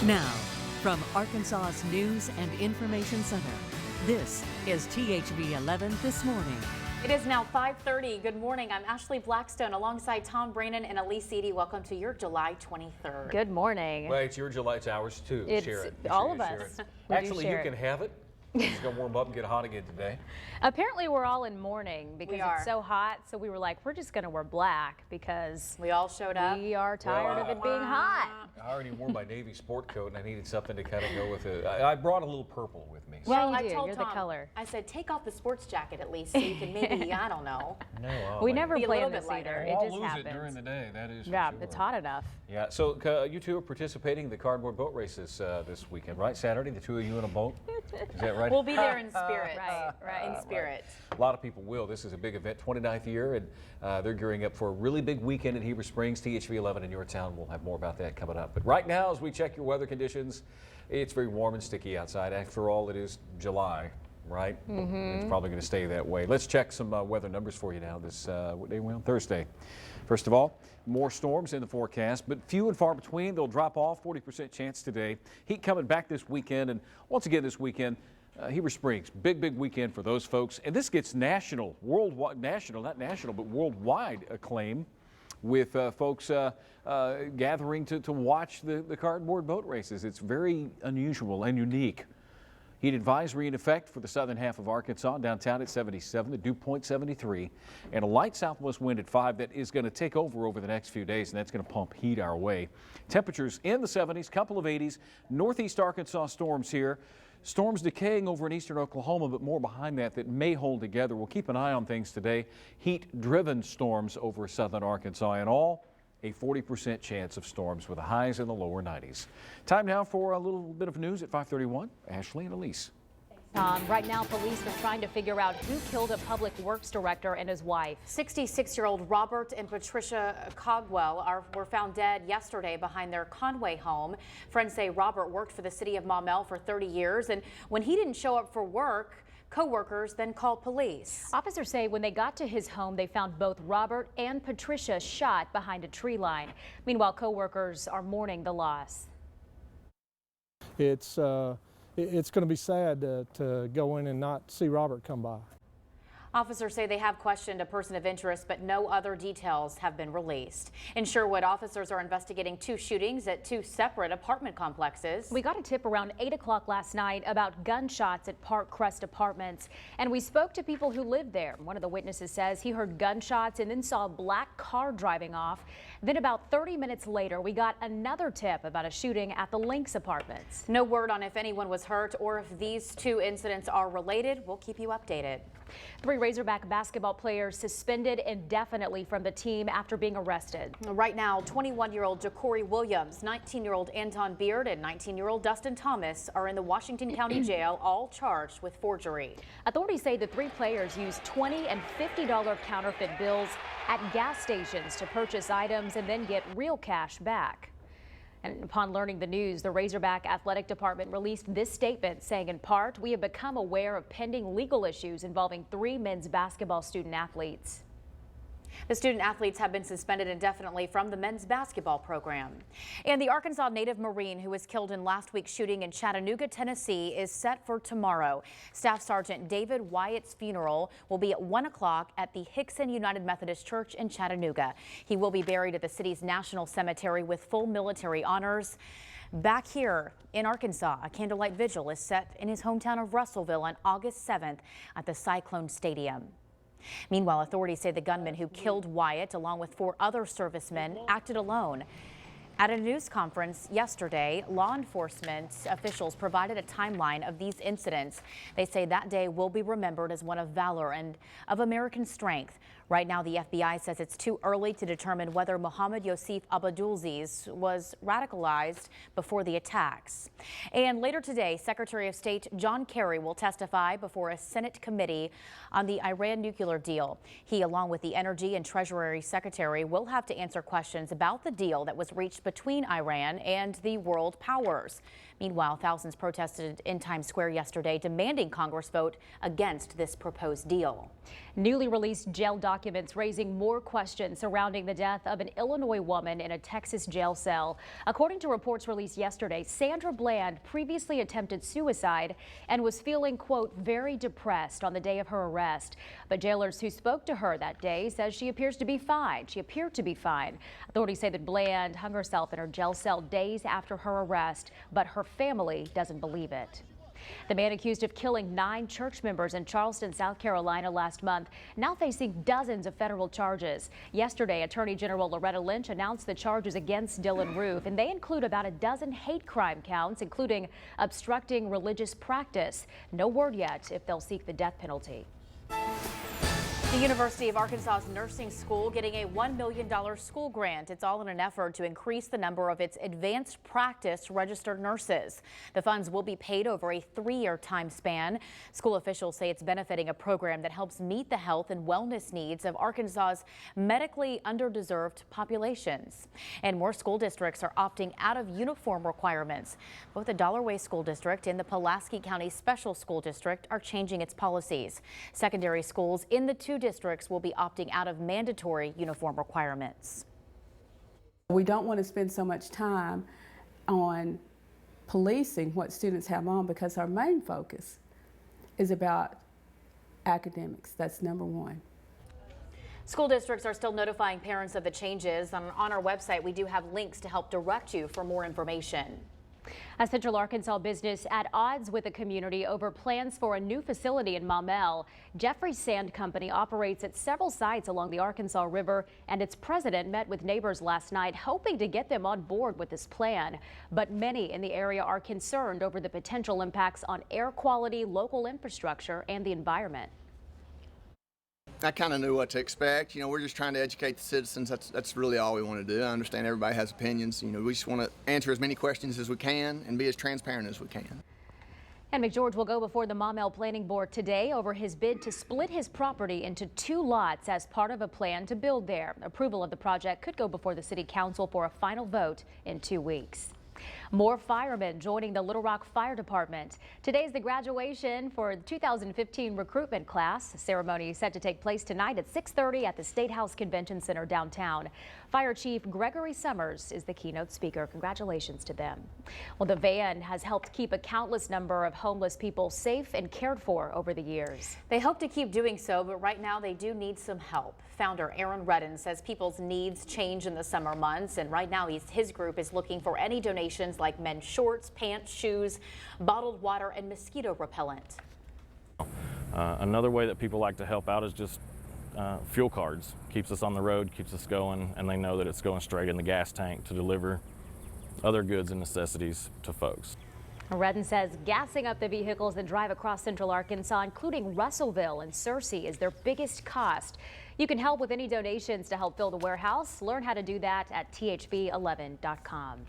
Now, from Arkansas's News and Information Center, this is THV 11 This Morning. It is now 5:30. Good morning. I'm Ashley Blackstone alongside Tom Brannon and Elise Edie. Welcome to your July 23rd. Good morning. Well, it's your July. It's ours too. It's share it. all of us. Actually, you can have it. It's going to warm up and get hot again today. Apparently, we're all in mourning because We are. it's so hot. So we were like, we're just going to wear black because We all showed up. we are tired of it being hot. I already wore my Navy sport coat and I needed something to kind of go with it. I brought a little purple with me. So. Well, you I do. told You're Tom, the color. I said, take off the sports jacket at least so you can maybe, I don't know. No, We never Be a play little in bit this lighter. either. Well, It I'll just lose happens. it during the day. That is for Yeah, sure. it's hot enough. Yeah, so you two are participating in the cardboard boat races this weekend, right? Saturday, the two of you in a boat. Is that right? We'll be there in spirit. Right. In spirit. A lot of people will. This is a big event, 29th year, and they're gearing up for a really big weekend in Heber Springs. THV 11 in your town. We'll have more about that coming up. But right now, as we check your weather conditions, it's very warm and sticky outside. After all, it is July, right? It's probably going to stay that way. Let's check some weather numbers for you now. This what day are we on? Thursday. First of all, more storms in the forecast, but few and far between. They'll drop off. 40% chance today. Heat coming back this weekend, and once again this weekend. Heber Springs, big weekend for those folks. And this gets worldwide, not national, but worldwide acclaim with folks gathering to watch the cardboard boat races. It's very unusual and unique. Heat advisory in effect for the southern half of Arkansas, downtown at 77, the dew point 73, and a light southwest wind at 5 that is going to take over the next few days, and that's going to pump heat our way. Temperatures in the 70s, couple of 80s, northeast Arkansas storms here. Storms decaying over in eastern Oklahoma, but more behind that may hold together. We'll keep an eye on things today. Heat-driven storms over southern Arkansas. In all, a 40% chance of storms with the highs in the lower 90s. Time now for a little bit of news at 5:31. Ashley and Elise. Right now, police are trying to figure out who killed a public works director and his wife. 66-year-old Robert and Patricia Cogwell were found dead yesterday behind their Conway home. Friends say Robert worked for the city of Maumelle for 30 years, and when he didn't show up for work, co-workers then called police. Officers say when they got to his home, they found both Robert and Patricia shot behind a tree line. Meanwhile, co-workers are mourning the loss. It's going to be sad to go in and not see Robert come by. Officers say they have questioned a person of interest, but no other details have been released. In Sherwood, officers are investigating two shootings at two separate apartment complexes. We got a tip around 8 o'clock last night about gunshots at Park Crest Apartments, and we spoke to people who lived there. One of the witnesses says he heard gunshots and then saw a black car driving off. Then about 30 minutes later, we got another tip about a shooting at the Lynx Apartments. No word on if anyone was hurt or if these two incidents are related. We'll keep you updated. 3 Razorback basketball players suspended indefinitely from the team after being arrested. Right now, 21-year-old Ja'Cory Williams, 19-year-old Anton Beard, and 19-year-old Dustin Thomas are in the Washington County Jail, all charged with forgery. Authorities say the 3 players used $20 and $50 counterfeit bills at gas stations to purchase items and then get real cash back. And upon learning the news, the Razorback Athletic Department released this statement saying, in part, we have become aware of pending legal issues involving 3 men's basketball student athletes. The student athletes have been suspended indefinitely from the men's basketball program. And the Arkansas native Marine who was killed in last week's shooting in Chattanooga, Tennessee is set for tomorrow. Staff Sergeant David Wyatt's funeral will be at 1 o'clock at the Hickson United Methodist Church in Chattanooga. He will be buried at the city's National Cemetery with full military honors. Back here in Arkansas, a candlelight vigil is set in his hometown of Russellville on August 7th at the Cyclone Stadium. Meanwhile, authorities say the gunman who killed Wyatt, along with 4 other servicemen, acted alone. At a news conference yesterday, law enforcement officials provided a timeline of these incidents. They say that day will be remembered as one of valor and of American strength. Right now, the FBI says it's too early to determine whether Mohammed Yosef Abdulaziz was radicalized before the attacks. And later today, Secretary of State John Kerry will testify before a Senate committee on the Iran nuclear deal. He, along with the Energy and Treasury Secretary, will have to answer questions about the deal that was reached between Iran and the world powers. Meanwhile, thousands protested in Times Square yesterday demanding Congress vote against this proposed deal. Newly released jail documents documents raising more questions surrounding the death of an Illinois woman in a Texas jail cell. According to reports released yesterday, Sandra Bland previously attempted suicide and was feeling, quote, very depressed on the day of her arrest. But jailers who spoke to her that day says she appeared to be fine. Authorities say that Bland hung herself in her jail cell days after her arrest, but her family doesn't believe it. The man accused of killing 9 church members in Charleston, South Carolina last month, now facing dozens of federal charges. Yesterday, Attorney General Loretta Lynch announced the charges against Dylan Roof, and they include about a dozen hate crime counts, including obstructing religious practice. No word yet if they'll seek the death penalty. The University of Arkansas's nursing school getting a $1 million school grant. It's all in an effort to increase the number of its advanced practice registered nurses. The funds will be paid over a 3-year time span. School officials say it's benefiting a program that helps meet the health and wellness needs of Arkansas's medically underdeserved populations. And more school districts are opting out of uniform requirements. Both the Dollarway School District and the Pulaski County Special School District are changing its policies. Secondary schools in the 2 districts will be opting out of mandatory uniform requirements. We don't want to spend so much time on policing what students have on because our main focus is about academics. That's number one. School districts are still notifying parents of the changes. On our website, we do have links to help direct you for more information. A Central Arkansas business at odds with the community over plans for a new facility in Maumelle. Jeffrey's Sand Company operates at several sites along the Arkansas River, and its president met with neighbors last night, hoping to get them on board with this plan. But many in the area are concerned over the potential impacts on air quality, local infrastructure, and the environment. I kind of knew what to expect. You know, we're just trying to educate the citizens. That's really all we want to do. I understand everybody has opinions. You know, we just want to answer as many questions as we can and be as transparent as we can. And McGeorge will go before the Maumelle Planning Board today over his bid to split his property into 2 lots as part of a plan to build there. Approval of the project could go before the City Council for a final vote in 2 weeks. More firemen joining the Little Rock Fire Department. Today's the graduation for the 2015 recruitment class. The ceremony is set to take place tonight at 6:30 at the State House Convention Center downtown. Fire Chief Gregory Summers is the keynote speaker. Congratulations to them. Well, the van has helped keep a countless number of homeless people safe and cared for over the years. They hope to keep doing so, but right now they do need some help. Founder Aaron Redden says people's needs change in the summer months, and right now his group is looking for any donations like men's shorts, pants, shoes, bottled water, and mosquito repellent. Another way that people like to help out is just fuel cards. Keeps us on the road, keeps us going, and they know that it's going straight in the gas tank to deliver other goods and necessities to folks. Redden says gassing up the vehicles that drive across Central Arkansas, including Russellville and Searcy, is their biggest cost. You can help with any donations to help fill the warehouse. Learn how to do that at THV11.com.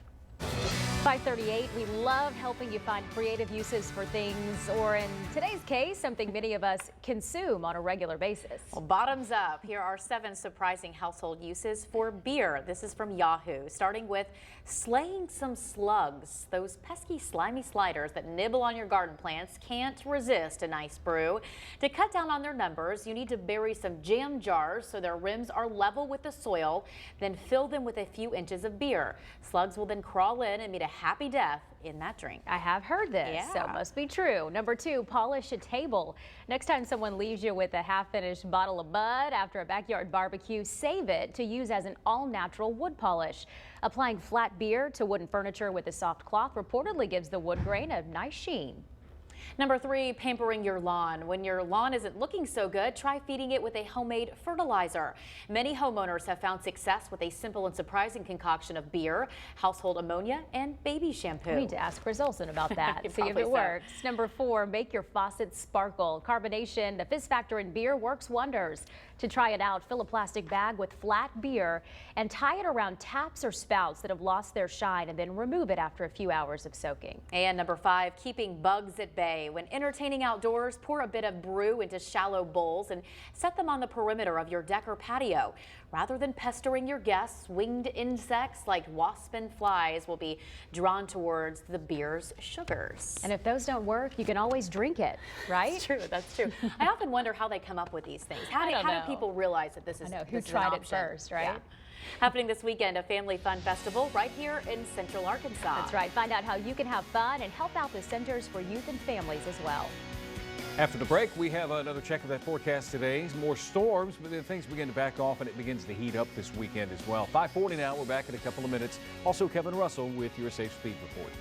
5:38, we love helping you find creative uses for things, or in today's case, something many of us consume on a regular basis. Well, bottoms up, here are 7 surprising household uses for beer. This is from Yahoo, starting with slaying some slugs. Those pesky, slimy sliders that nibble on your garden plants can't resist a nice brew. To cut down on their numbers, you need to bury some jam jars so their rims are level with the soil, then fill them with a few inches of beer. Slugs will then crawl in and meet a happy death in that drink. I have heard this, so it must be true. Number 2, polish a table. Next time someone leaves you with a half-finished bottle of Bud after a backyard barbecue, save it to use as an all-natural wood polish. Applying flat beer to wooden furniture with a soft cloth reportedly gives the wood grain a nice sheen. Number 3, pampering your lawn. When your lawn isn't looking so good, try feeding it with a homemade fertilizer. Many homeowners have found success with a simple and surprising concoction of beer, household ammonia, and baby shampoo. I need to ask Chris Olson about that, see if it works. Number 4, make your faucets sparkle. Carbonation, the fizz factor in beer, works wonders. To try it out, fill a plastic bag with flat beer and tie it around taps or spouts that have lost their shine, and then remove it after a few hours of soaking. And number 5, keeping bugs at bay. day. When entertaining outdoors, pour a bit of brew into shallow bowls and set them on the perimeter of your deck or patio. Rather than pestering your guests, winged insects like wasps and flies will be drawn towards the beer's sugars. And if those don't work, you can always drink it, right? That's true. That's true. I often wonder how they come up with these things. How do people realize that this is who tried it first, right? Yeah. Happening this weekend, a family fun festival right here in Central Arkansas. That's right. Find out how you can have fun and help out the Centers for Youth and Families as well. After the break, we have another check of that forecast today. More storms, but then things begin to back off and it begins to heat up this weekend as well. 5:40 now. We're back in a couple of minutes. Also, Kevin Russell with your Safe Speed Report.